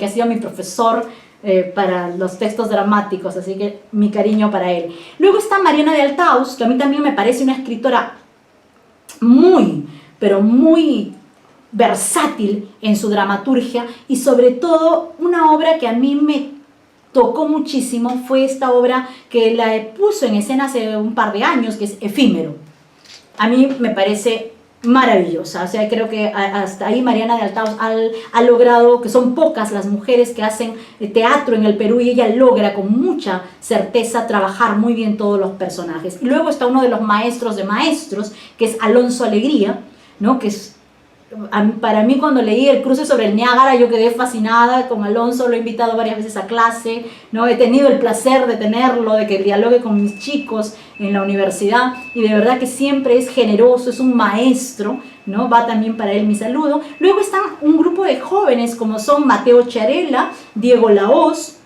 porque ha sido mi profesor para los textos dramáticos, así que mi cariño para él. Luego está Mariana de Altaus, que a mí también me parece una escritora muy, pero muy versátil en su dramaturgia, y sobre todo una obra que a mí me tocó muchísimo fue esta obra que la puso en escena hace un par de años, que es Efímero. A mí me parece maravillosa, o sea, creo que hasta ahí Mariana de Altaus ha logrado, que son pocas las mujeres que hacen teatro en el Perú, y ella logra con mucha certeza trabajar muy bien todos los personajes. Y luego está uno de los maestros de maestros, que es Alonso Alegría, ¿no? Que es, para mí, cuando leí El cruce sobre el Niágara, yo quedé fascinada con Alonso, lo he invitado varias veces a clase, ¿no? He tenido el placer de tenerlo, de que dialogue con mis chicos en la universidad, y de verdad que siempre es generoso, es un maestro, ¿no? Va también para él mi saludo. Luego están un grupo de jóvenes como son Mateo Charela, Diego Lahoz,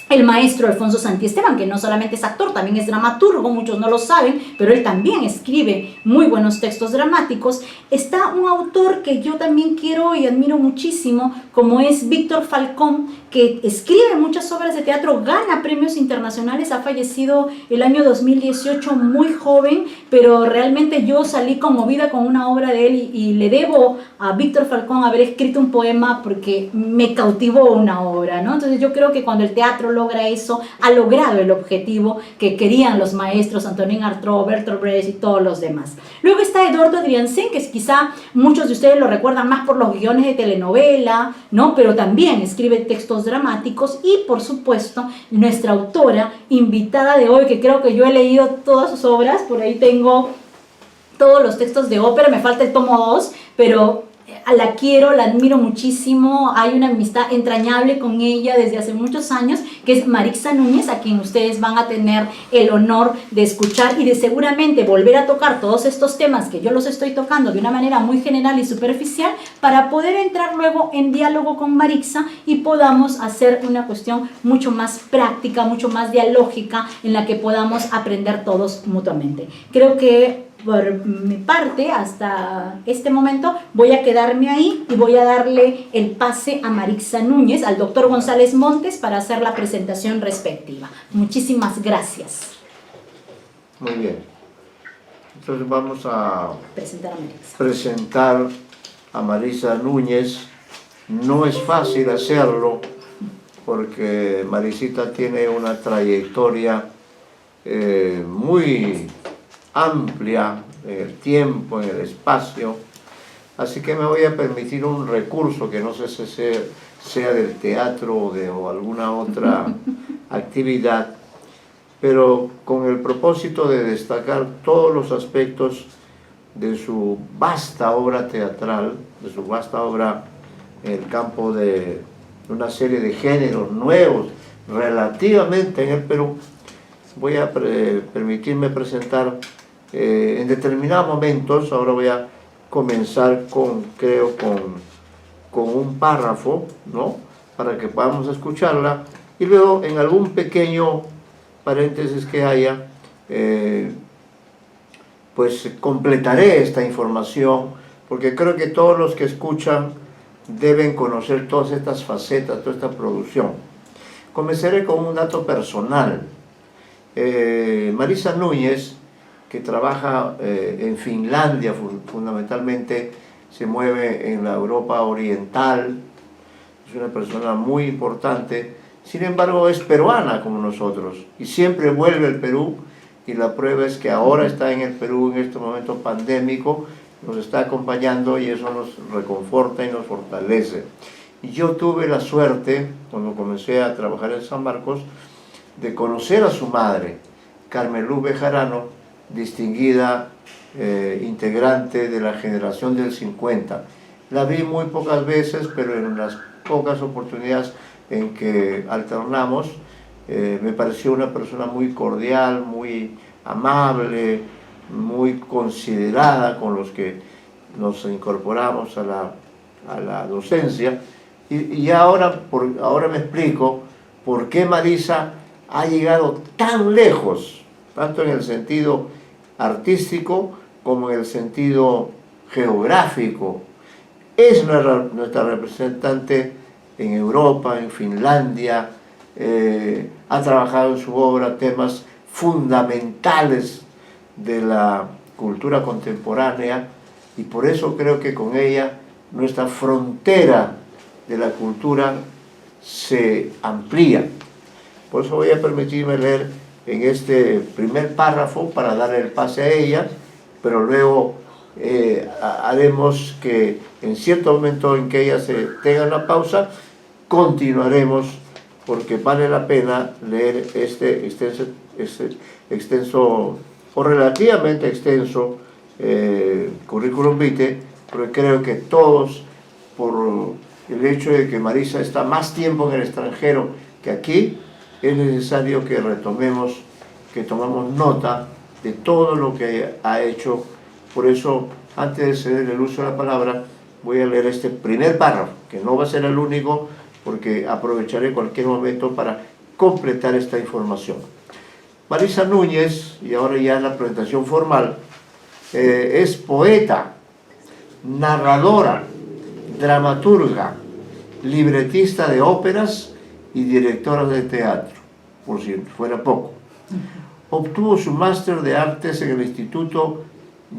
el maestro Alfonso Santiesteban, que no solamente es actor, también es dramaturgo, muchos no lo saben, pero él también escribe muy buenos textos dramáticos. Está un autor que yo también quiero y admiro muchísimo, como es Víctor Falcón, que escribe muchas obras de teatro, gana premios internacionales, ha fallecido el año 2018 muy joven, pero realmente yo salí conmovida con una obra de él, y le debo a Víctor Falcón haber escrito un poema porque me cautivó una obra, ¿no? Entonces yo creo que cuando el teatro logra eso, ha logrado el objetivo que querían los maestros Antonín Artaud, Bertolt Brecht y todos los demás. Luego está Eduardo Adrianzen, que quizá muchos de ustedes lo recuerdan más por los guiones de telenovela, ¿no? Pero también escribe textos dramáticos. Y por supuesto nuestra autora invitada de hoy, que creo que yo he leído todas sus obras, por ahí tengo todos los textos de ópera, me falta el tomo 2, pero la quiero, la admiro muchísimo, hay una amistad entrañable con ella desde hace muchos años, que es Marixa Núñez, a quien ustedes van a tener el honor de escuchar y de seguramente volver a tocar todos estos temas que yo los estoy tocando de una manera muy general y superficial, para poder entrar luego en diálogo con Marixa y podamos hacer una cuestión mucho más práctica, mucho más dialógica, en la que podamos aprender todos mutuamente. Creo que por mi parte, hasta este momento, voy a quedarme ahí y voy a darle el pase a Marixa Núñez, al doctor González Montes, para hacer la presentación respectiva. Muchísimas gracias. Muy bien. Entonces vamos a presentar a Marixa Núñez. No es fácil hacerlo porque Marixita tiene una trayectoria muy amplia en el tiempo, en el espacio, así que me voy a permitir un recurso que no sé si sea del teatro o alguna otra actividad, pero con el propósito de destacar todos los aspectos de su vasta obra teatral, de su vasta obra en el campo de una serie de géneros nuevos relativamente en el Perú. Voy a permitirme presentar en determinados momentos. Ahora voy a comenzar con un párrafo, ¿no? Para que podamos escucharla, y luego en algún pequeño paréntesis que haya, pues completaré esta información, porque creo que todos los que escuchan deben conocer todas estas facetas, toda esta producción. Comenzaré con un dato personal. Marixa Núñez, que trabaja en Finlandia, fundamentalmente se mueve en la Europa oriental, es una persona muy importante, sin embargo es peruana como nosotros, y siempre vuelve al Perú, y la prueba es que ahora está en el Perú en este momento pandémico, nos está acompañando, y eso nos reconforta y nos fortalece. Y yo tuve la suerte, cuando comencé a trabajar en San Marcos, de conocer a su madre, Carmen Luz Bejarano, distinguida integrante de la generación del 50. La vi muy pocas veces, pero en las pocas oportunidades en que alternamos, me pareció una persona muy cordial, muy amable, muy considerada con los que nos incorporamos a la docencia. Y ahora me explico por qué Marixa ha llegado tan lejos, tanto en el sentido artístico como en el sentido geográfico. Es nuestra representante en Europa, en Finlandia, ha trabajado en su obra temas fundamentales de la cultura contemporánea, y por eso creo que con ella nuestra frontera de la cultura se amplía. Por eso voy a permitirme leer en este primer párrafo para darle el pase a ella, pero luego haremos que en cierto momento en que ella se tenga una pausa, continuaremos, porque vale la pena leer este extenso o relativamente extenso currículum vitae, porque creo que todos, por el hecho de que Marisa está más tiempo en el extranjero que aquí, es necesario que retomemos, que tomamos nota de todo lo que ha hecho. Por eso, antes de ceder el uso de la palabra, voy a leer este primer párrafo, que no va a ser el único, porque aprovecharé cualquier momento para completar esta información. Marisa Núñez, y ahora ya en la presentación formal, es poeta, narradora, dramaturga, libretista de óperas y directora de teatro, por si fuera poco. Obtuvo su máster de artes en el Instituto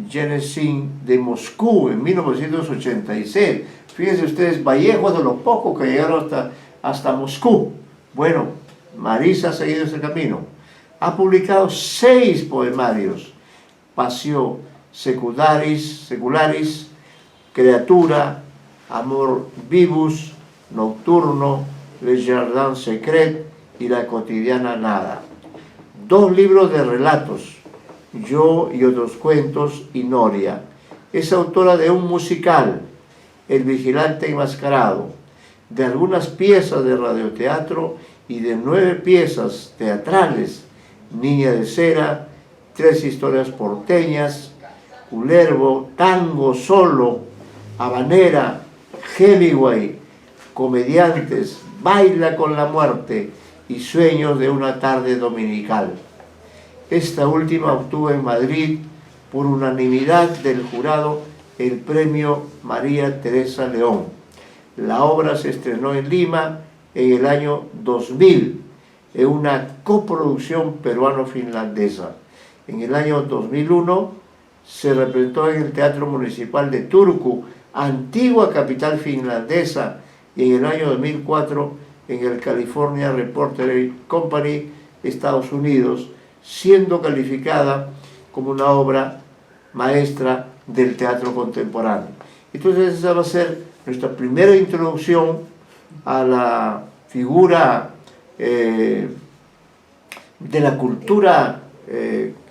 Yeresin de Moscú en 1986. Fíjense ustedes, Vallejo de los pocos que llegaron hasta Moscú. Bueno, Marisa ha seguido ese camino. Ha publicado 6 poemarios: Passio Secularis, Creatura, Amor Vivus, Nocturno, Le Jardin Secret y La Cotidiana Nada. 2 libros de relatos, Yo y otros cuentos y Noria. Es autora de un musical, El Vigilante Enmascarado, de algunas piezas de radioteatro y de 9 piezas teatrales, Niña de Cera, 3 historias porteñas, Culervo, Tango Solo, Habanera, Hemingway, Comediantes, Baila con la Muerte y Sueños de una tarde dominical. Esta última obtuvo en Madrid, por unanimidad del jurado, el premio María Teresa León. La obra se estrenó en Lima en el año 2000, en una coproducción peruano-finlandesa. En el año 2001 se representó en el Teatro Municipal de Turku, antigua capital finlandesa, y en el año 2004 en el California Repertory Company, Estados Unidos, siendo calificada como una obra maestra del teatro contemporáneo. Entonces esa va a ser nuestra primera introducción a la figura de la cultura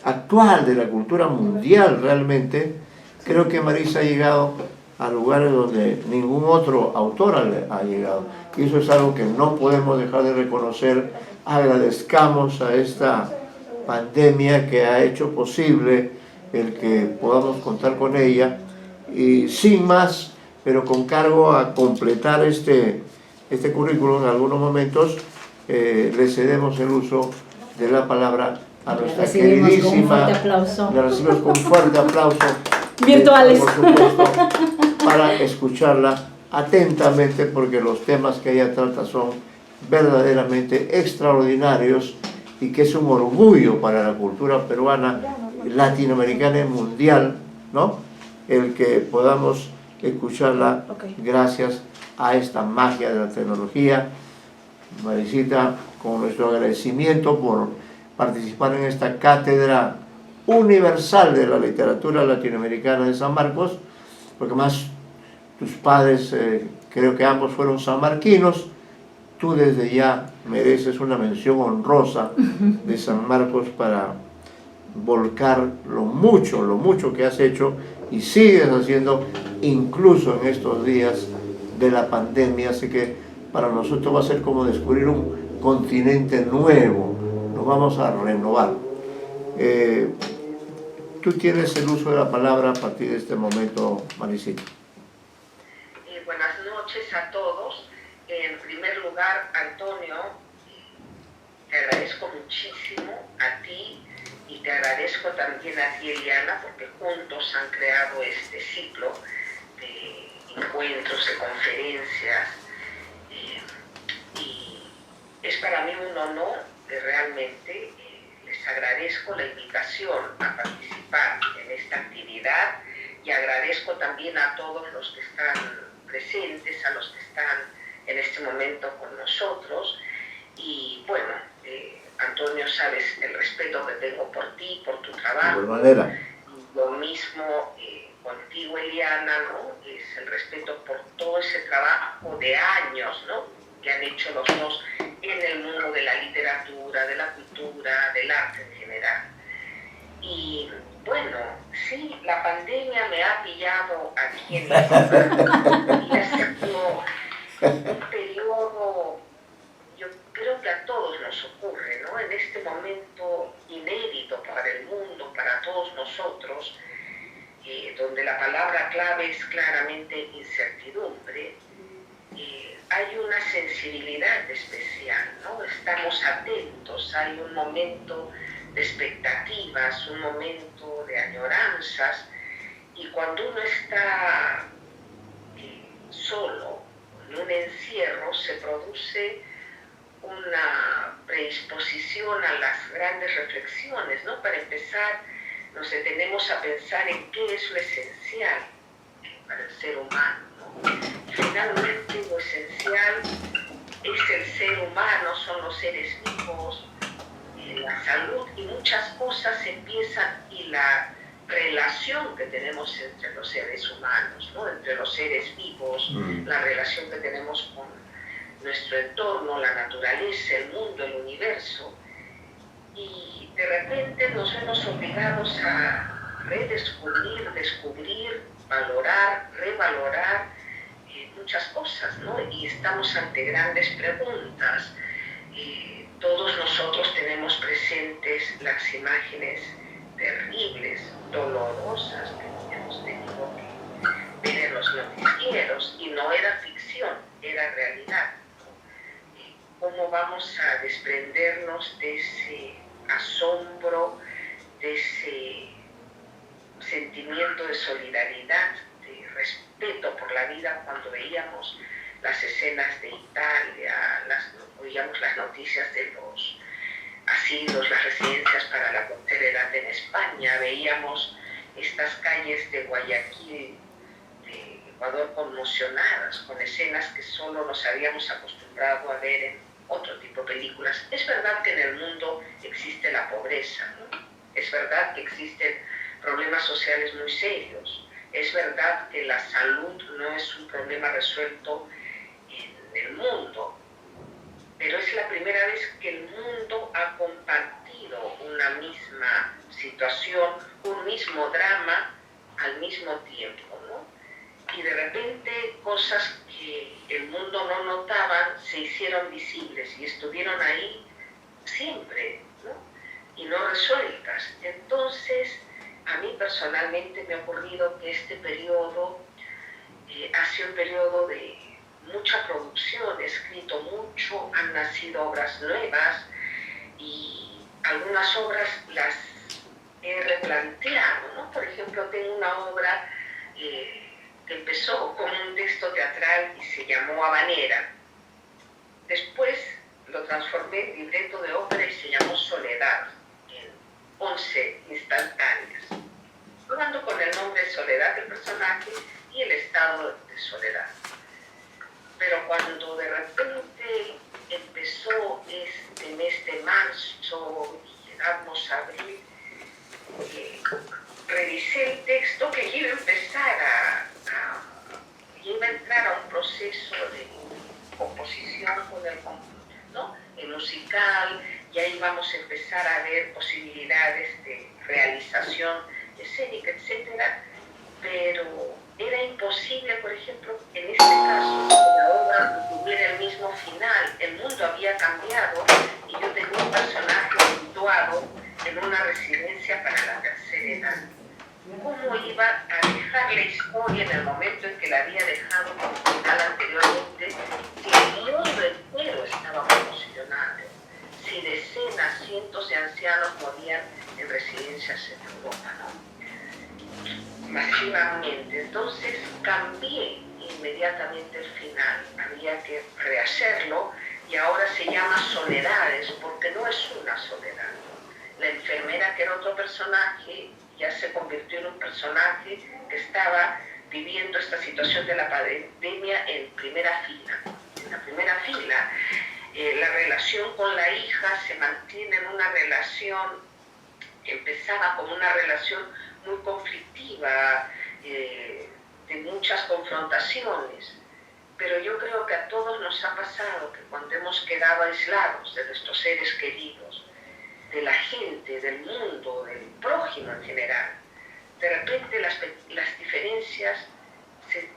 actual, de la cultura mundial realmente. Creo que Marisa ha llegado a lugares donde ningún otro autor ha llegado, y eso es algo que no podemos dejar de reconocer. Agradezcamos a esta pandemia que ha hecho posible el que podamos contar con ella, y sin más, pero con cargo a completar este currículum en algunos momentos, le cedemos el uso de la palabra a nuestra queridísima. Le recibimos con un fuerte aplauso virtuales, por supuesto, para escucharla atentamente, porque los temas que ella trata son verdaderamente extraordinarios, y que es un orgullo para la cultura peruana, latinoamericana y mundial, ¿no?, el que podamos escucharla gracias a esta magia de la tecnología. Marisita, con nuestro agradecimiento por participar en esta cátedra universal de la literatura latinoamericana de San Marcos, porque más tus padres, creo que ambos fueron sanmarquinos. Tú desde ya mereces una mención honrosa de San Marcos para volcar lo mucho que has hecho y sigues haciendo, incluso en estos días de la pandemia. Así que para nosotros va a ser como descubrir un continente nuevo, nos vamos a renovar. Tú tienes el uso de la palabra a partir de este momento, Marisita. Buenas noches a todos. En primer lugar, Antonio, te agradezco muchísimo a ti, y te agradezco también a ti, Eliana, porque juntos han creado este ciclo de encuentros, de conferencias, un honor realmente. Les agradezco la invitación a participar en esta actividad y agradezco también a todos los que están presentes, a los que están en este momento con nosotros. Y bueno, Antonio, sabes el respeto que tengo por ti, por tu trabajo. De igual manera. Lo mismo contigo, Eliana, ¿no? Es el respeto por todo ese trabajo de años, ¿no?, que han hecho los dos en el mundo de la literatura, de la cultura, del arte en general. Y bueno, sí, la pandemia me ha pillado aquí en Lima y ha sido un periodo, yo creo que a todos nos ocurre, ¿no?, en este momento inédito para el mundo, para todos nosotros, donde la palabra clave es claramente incertidumbre. Hay una sensibilidad especial, ¿no? Estamos atentos, hay un momento de expectativas, un momento de añoranzas, y cuando uno está solo, en un encierro, se produce una predisposición a las grandes reflexiones, ¿no? Para empezar, nos detenemos a pensar en qué es lo esencial para el ser humano, ¿no? Finalmente, lo esencial es el ser humano, son los seres vivos, la salud y muchas cosas empiezan, y la relación que tenemos entre los seres humanos, ¿no?, entre los seres vivos, la relación que tenemos con nuestro entorno, la naturaleza, el mundo, el universo. Y de repente nos vemos obligados a redescubrir, descubrir, valorar, revalorar muchas cosas, ¿no? Y estamos ante grandes preguntas. Todos nosotros tenemos presentes las imágenes terribles, dolorosas que hemos tenido que ver en los noticieros, y no era ficción, era realidad. ¿Cómo vamos a desprendernos de ese asombro, de ese sentimiento de solidaridad, de respeto por la vida, cuando veíamos las escenas de Italia, oíamos las noticias de los asilos, las residencias para la tercera edad en España, veíamos estas calles de Guayaquil, de Ecuador, conmocionadas con escenas que solo nos habíamos acostumbrado a ver en otro tipo de películas? Es verdad que en el mundo existe la pobreza, ¿no? Es verdad que existen problemas sociales muy serios. Es verdad que la salud no es un problema resuelto en el mundo, pero es la primera vez que el mundo ha compartido una misma situación, un mismo drama al mismo tiempo, ¿no? Y de repente cosas que el mundo no notaba se hicieron visibles y estuvieron ahí siempre, ¿no?, y no resueltas. Entonces, a mí personalmente me ha ocurrido que este periodo ha sido un periodo de mucha producción, he escrito mucho, han nacido obras nuevas, y algunas obras las he replanteado, ¿no? Por ejemplo, tengo una obra que empezó como un texto teatral y se llamó Habanera. Después lo transformé en libreto de ópera y se llamó Soledad, en 11 instantáneas, jugando con el nombre de Soledad del personaje y el estado de soledad. Pero cuando de repente empezó este mes de marzo y llegamos a abril, revisé el texto que iba a empezar iba a entrar a un proceso de composición con el musical, y ahí vamos a empezar a ver posibilidades de realización escénica, etcétera, pero era imposible, por ejemplo, en este caso, que la obra tuviera el mismo final. El mundo había cambiado y yo tenía un personaje situado en una residencia para la tercera edad. ¿Cómo iba a dejar la historia en el momento en que la había dejado como final anteriormente, si el mundo entero estaba conmocionado, si decenas, cientos de ancianos morían en residencias en Europa, ¿no?, masivamente? Entonces cambié inmediatamente el final, había que rehacerlo, y ahora se llama Soledades, porque no es una soledad. La enfermera, que era otro personaje, ya se convirtió en un personaje que estaba viviendo esta situación de la pandemia en primera fila. En la primera fila, la relación con la hija se mantiene en una relación que empezaba como una relación muy conflictiva, de muchas confrontaciones. Pero yo creo que a todos nos ha pasado que cuando hemos quedado aislados de nuestros seres queridos, de la gente, del mundo, del prójimo en general, de repente las diferencias se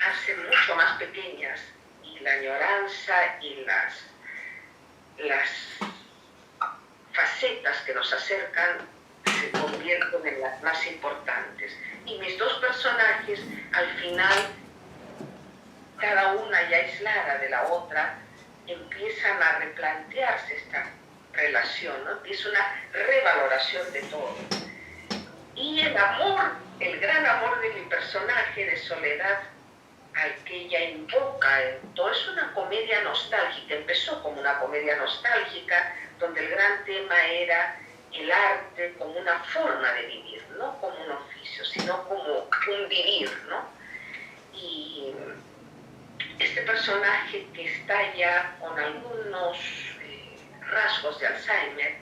hacen mucho más pequeñas y la añoranza y las facetas que nos acercan se convierten en las más importantes. Y mis dos personajes, al final, cada una ya aislada de la otra, empiezan a replantearse esta relación, ¿no? Empieza una revaloración de todo. Y el amor, el gran amor de mi personaje de Soledad, al que ella invoca en todo, es una comedia nostálgica. Empezó como una comedia nostálgica, donde el gran tema era el arte como una forma de vivir, no como un oficio, sino como un vivir, ¿no? Y este personaje, que está ya con algunos rasgos de Alzheimer,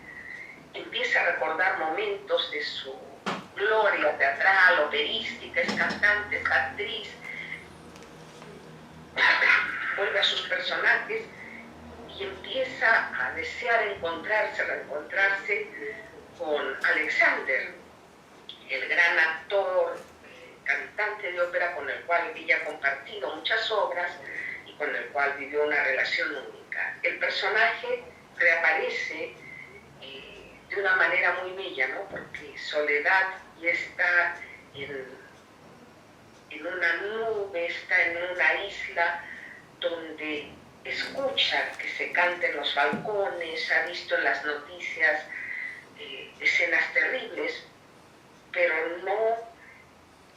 empieza a recordar momentos de su gloria teatral, operística, es cantante, es actriz, vuelve a sus personajes y empieza a desear reencontrarse con Alexander, el gran actor, cantante de ópera con el cual ella ha compartido muchas obras y con el cual vivió una relación única. El personaje reaparece de una manera muy bella, ¿no? Porque Soledad ya está en una nube, está en una isla donde escucha que se canta en los balcones, ha visto en las noticias escenas terribles, pero no,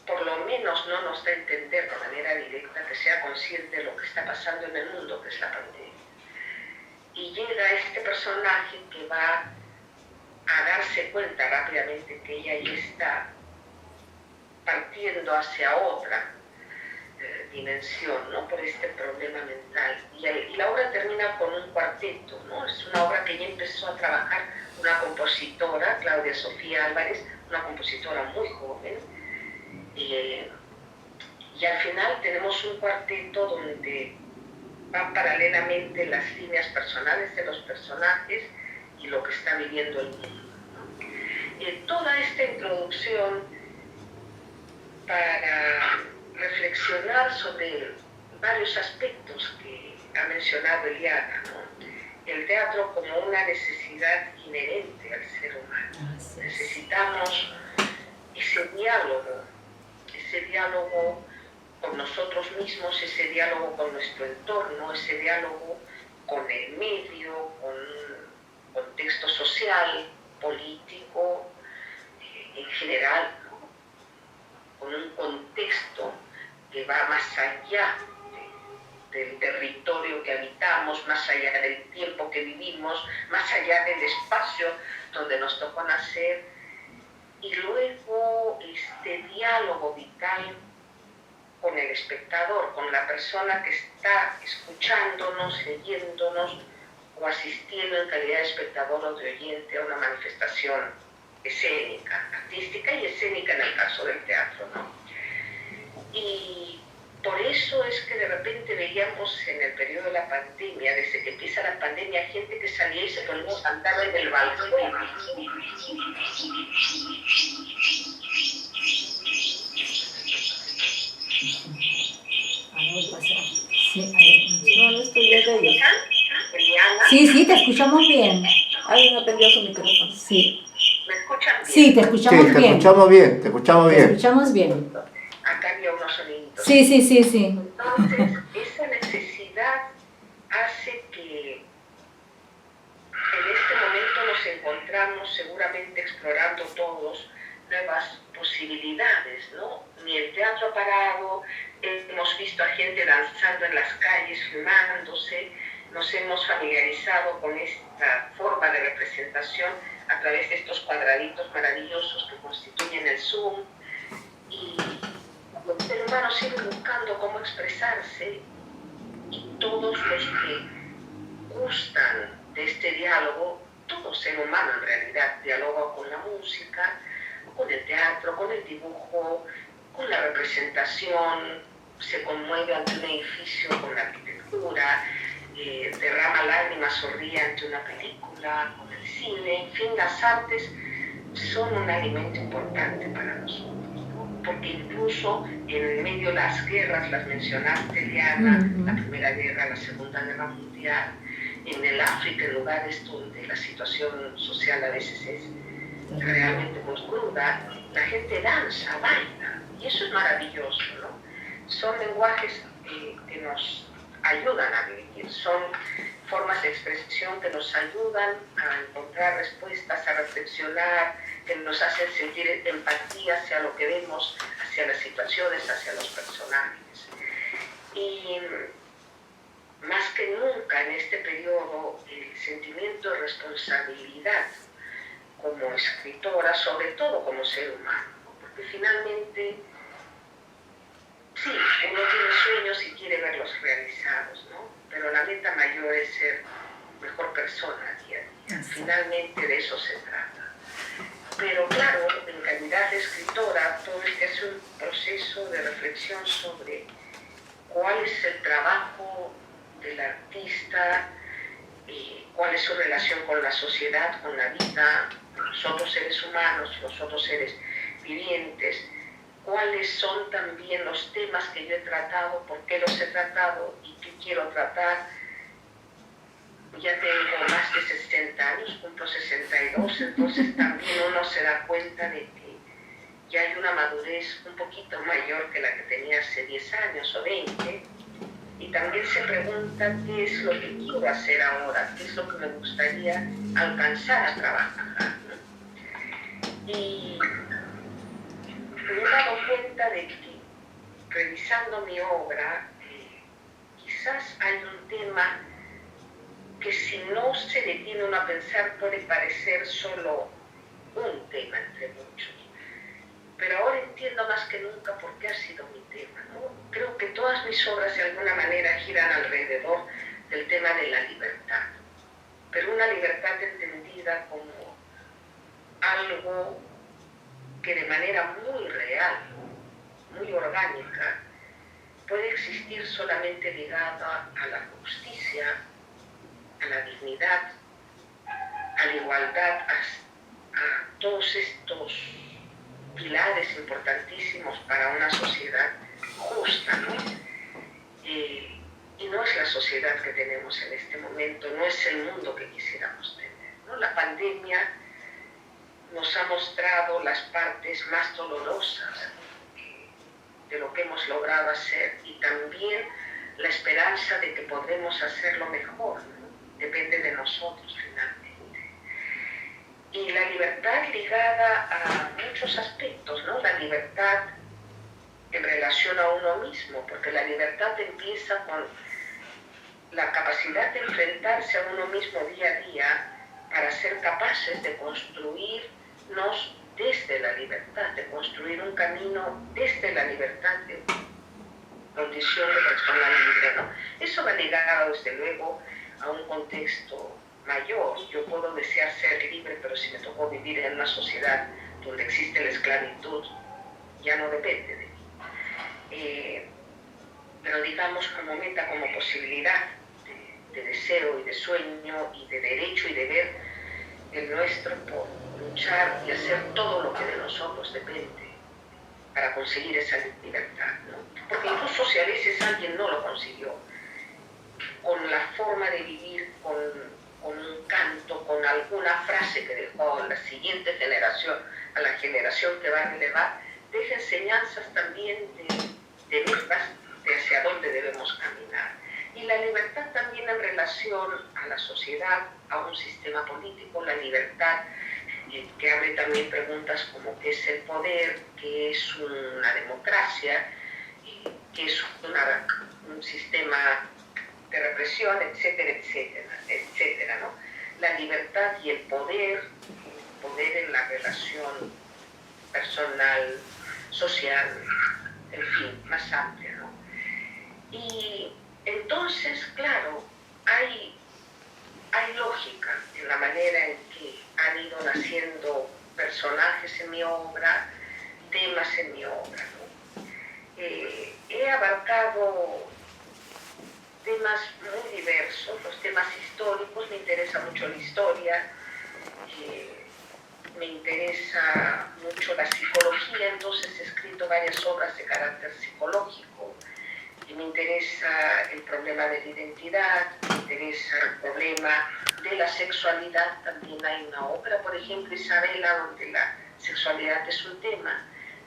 por lo menos no nos da a entender de manera directa que sea consciente de lo que está pasando en el mundo, que es la pandemia. Y llega este personaje que va a darse cuenta rápidamente que ella ya está partiendo hacia otra dimensión, ¿no? Por este problema mental. Y la obra termina con un cuarteto, ¿no? Es una obra que ya empezó a trabajar una compositora, Claudia Sofía Álvarez, una compositora muy joven, y al final tenemos un cuarteto donde van paralelamente las líneas personales de los personajes y lo que está viviendo el mundo, ¿no? Toda esta introducción para reflexionar sobre varios aspectos que ha mencionado Eliana, ¿no? El teatro como una necesidad inherente al ser humano. Necesitamos ese diálogo con nosotros mismos, ese diálogo con nuestro entorno, ese diálogo con el medio, con un contexto social, político, en general, ¿no? Con un contexto que va más allá del territorio que habitamos, más allá del tiempo que vivimos, más allá del espacio donde nos tocó nacer, y luego este diálogo vital con el espectador, con la persona que está escuchándonos, leyéndonos o asistiendo en calidad de espectador o de oyente a una manifestación escénica, artística y escénica en el caso del teatro, ¿no? Y por eso es que de repente veíamos en el periodo de la pandemia, desde que empieza la pandemia, gente que salía y se ponía a cantar en el balcón. Sí, te escuchamos bien. Alguien ha prendido su micrófono. Sí. ¿Me escuchan bien? Sí, te escuchamos Sí, te bien. escuchamos bien, te escuchamos Te bien. escuchamos bien. Acá había unos soniditos. Sí. Entonces, esa necesidad hace que en este momento nos encontramos seguramente explorando todos nuevas posibilidades, ¿no? Ni el teatro ha parado, hemos visto a gente danzando en las calles, filmándose, nos hemos familiarizado con esta forma de representación a través de estos cuadraditos maravillosos que constituyen el Zoom, y el ser humano sigue buscando cómo expresarse, y todos los que gustan de este diálogo, todo ser humano en realidad dialoga con la música, con el teatro, con el dibujo, con la representación, se conmueve ante un edificio con la arquitectura, derrama lágrimas, sonríe ante una película, con el cine, en fin, las artes son un alimento importante para nosotros, ¿no? Porque incluso en medio de las guerras, las mencionaste, Liana, la Primera Guerra, la Segunda Guerra Mundial, en el África, en lugares donde la situación social a veces es realmente muy cruda, la gente danza, baila, y eso es maravilloso, ¿no? Son lenguajes que nos ayudan a vivir, son formas de expresión que nos ayudan a encontrar respuestas, a reflexionar, que nos hacen sentir empatía hacia lo que vemos, hacia las situaciones, hacia los personajes. Y más que nunca en este periodo, el sentimiento de responsabilidad como escritora, sobre todo como ser humano, porque finalmente, sí, uno tiene sueños y quiere verlos realizados, ¿no? Pero la meta mayor es ser mejor persona día a día. Finalmente de eso se trata. Pero claro, en calidad de escritora, todo este es un proceso de reflexión sobre cuál es el trabajo del artista, cuál es su relación con la sociedad, con la vida, los otros seres humanos, los otros seres vivientes, cuáles son también los temas que yo he tratado, por qué los he tratado y qué quiero tratar. Ya tengo más de 60 años, cumplo 62, entonces también uno se da cuenta de que ya hay una madurez un poquito mayor que la que tenía hace 10 años o 20, y también se pregunta qué es lo que quiero hacer ahora, qué es lo que me gustaría alcanzar a trabajar, ¿no? Y me he dado cuenta de que, revisando mi obra, quizás hay un tema que si no se detiene uno a pensar puede parecer solo un tema entre muchos. Pero ahora entiendo más que nunca por qué ha sido mi tema, ¿no? Creo que todas mis obras de alguna manera giran alrededor del tema de la libertad, pero una libertad entendida como algo que de manera muy real, muy orgánica, puede existir solamente ligada a la justicia, a la dignidad, a la igualdad, a todos estos pilares importantísimos para una sociedad justa, ¿no? Y no es la sociedad que tenemos en este momento, no es el mundo que quisiéramos tener, ¿no? La pandemia nos ha mostrado las partes más dolorosas de lo que hemos logrado hacer, y también la esperanza de que podremos hacerlo mejor, ¿no? Depende de nosotros finalmente. Y la libertad ligada a muchos aspectos, ¿no? La libertad en relación a uno mismo, porque la libertad empieza con la capacidad de enfrentarse a uno mismo día a día para ser capaces de construirnos desde la libertad, de construir un camino desde la libertad de condición de persona libre, ¿no? Eso va ligado, desde luego, a un contexto mayor. Yo puedo desear ser libre, pero si me tocó vivir en una sociedad donde existe la esclavitud, ya no depende de mí. Pero digamos como meta, como posibilidad de deseo y de sueño y de derecho y deber el nuestro por luchar y hacer todo lo que de nosotros depende para conseguir esa libertad, ¿no? Porque incluso si a veces alguien no lo consiguió, con la forma de vivir, con un canto, con alguna frase que dejó a la siguiente generación, a la generación que va a relevar, deja enseñanzas también de metas de hacia dónde debemos caminar. Y la libertad también en relación a la sociedad, a un sistema político, la libertad que abre también preguntas como qué es el poder, qué es una democracia, qué es un sistema de represión, etcétera, etcétera, etcétera, ¿no? La libertad y el poder en la relación personal, social, en fin, más amplia, ¿no? Y entonces, claro, hay lógica en la manera en que han ido naciendo personajes en mi obra, temas en mi obra, ¿no? He abarcado temas muy diversos, los temas históricos, me interesa mucho la historia, me interesa mucho la psicología, entonces he escrito varias obras de carácter psicológico, y me interesa el problema de la identidad, me interesa el problema de la sexualidad. También hay una obra, por ejemplo, Isabela, donde la sexualidad es un tema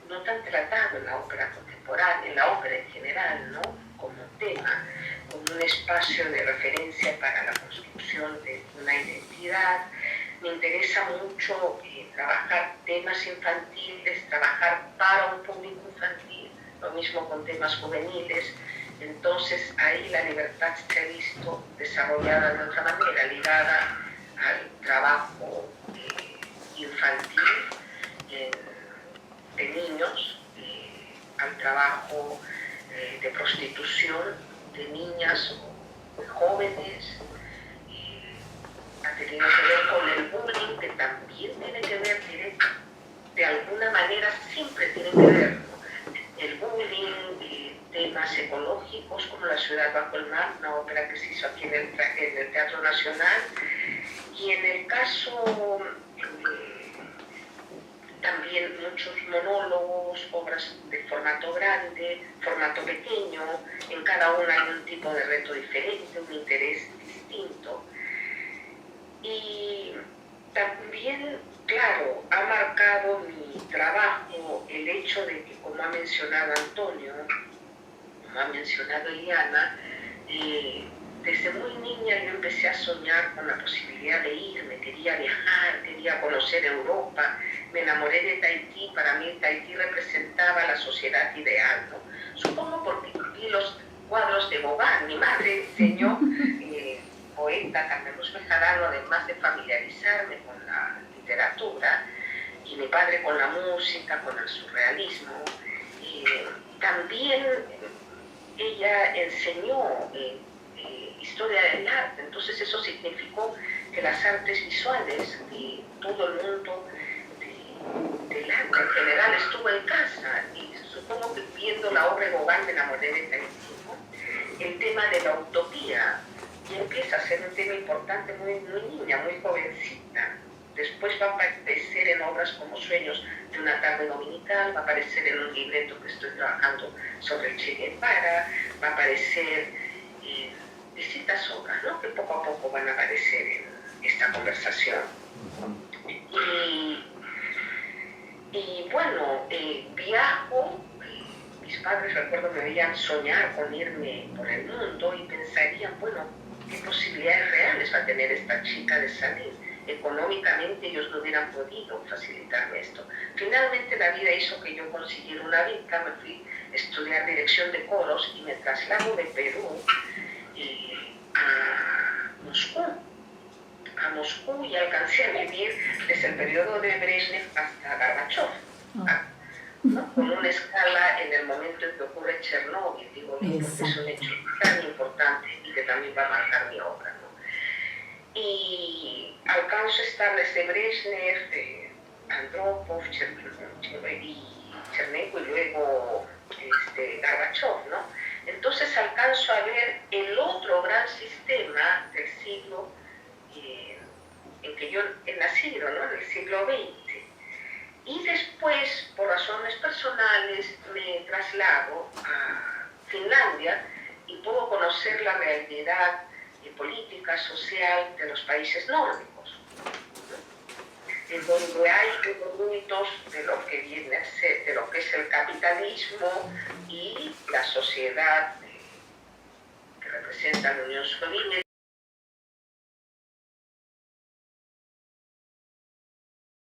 no tan tratado en la ópera contemporánea, en la ópera en general, ¿no? Como un tema, como un espacio de referencia para la construcción de una identidad. Me interesa mucho trabajar temas infantiles, trabajar para un público infantil, lo mismo con temas juveniles. Entonces ahí la libertad se ha visto desarrollada de otra manera, ligada al trabajo infantil de niños, al trabajo de prostitución de niñas o de jóvenes. Ha tenido que ver con el bullying, que también tiene que ver de alguna manera, siempre tiene que ver, ¿no? El bullying, temas ecológicos como La ciudad bajo el mar, una ópera que se hizo aquí en el Teatro Nacional, y en el caso también muchos monólogos, obras de formato grande, formato pequeño, en cada una hay un tipo de reto diferente, un interés distinto. Y también, claro, ha marcado mi trabajo el hecho de que, como ha mencionado Antonio, como ha mencionado Eliana, desde muy niña yo empecé a soñar con la posibilidad de irme, quería viajar, quería conocer Europa, me enamoré de Tahití. Para mí Tahití representaba la sociedad ideal, ¿no? Supongo porque vi los cuadros de Gauguin. Mi madre enseñó, poeta Carmeluz Bejarano, además de familiarizarme con la literatura, y mi padre con la música, con el surrealismo. También ella enseñó historia del arte, entonces eso significó que las artes visuales de todo el mundo del arte en general estuvo en casa, y supongo que viendo la obra de Gauguin me enamoré de Tahití, ¿no? El tema de la utopía ya empieza a ser un tema importante muy niña, muy jovencita. Después va a aparecer en obras como Sueños de una tarde dominical, va a aparecer en un libreto que estoy trabajando sobre el Che Guevara, va a aparecer en distintas obras, ¿no? Que poco a poco van a aparecer en esta conversación. Y bueno, viajo. Mis padres, recuerdo, me veían soñar con irme por el mundo y pensarían, bueno, ¿qué posibilidades reales va a tener esta chica de salir? Económicamente ellos no hubieran podido facilitarme esto. Finalmente la vida hizo que yo consiguiera una beca, me fui a estudiar dirección de coros y me traslado de Perú a Moscú, y alcancé a vivir desde el periodo de Brezhnev hasta Gorbachev, ¿no? Con una escala en el momento en que ocurre Chernóbil, digo, porque es un hecho tan importante y que también va a marcar mi obra, ¿no? Y alcanzo a estar desde Brezhnev, Andropov, Chernenko y luego Gorbachev, ¿no? Entonces alcanzo a ver el otro gran sistema del siglo en que yo he nacido, ¿no? En el siglo XX. Y después, por razones personales, me traslado a Finlandia y puedo conocer la realidad política, social de los países nórdicos, ¿no? En donde hay mitos de lo que viene a ser, de lo que es el capitalismo y la sociedad que representa la Unión Soviética.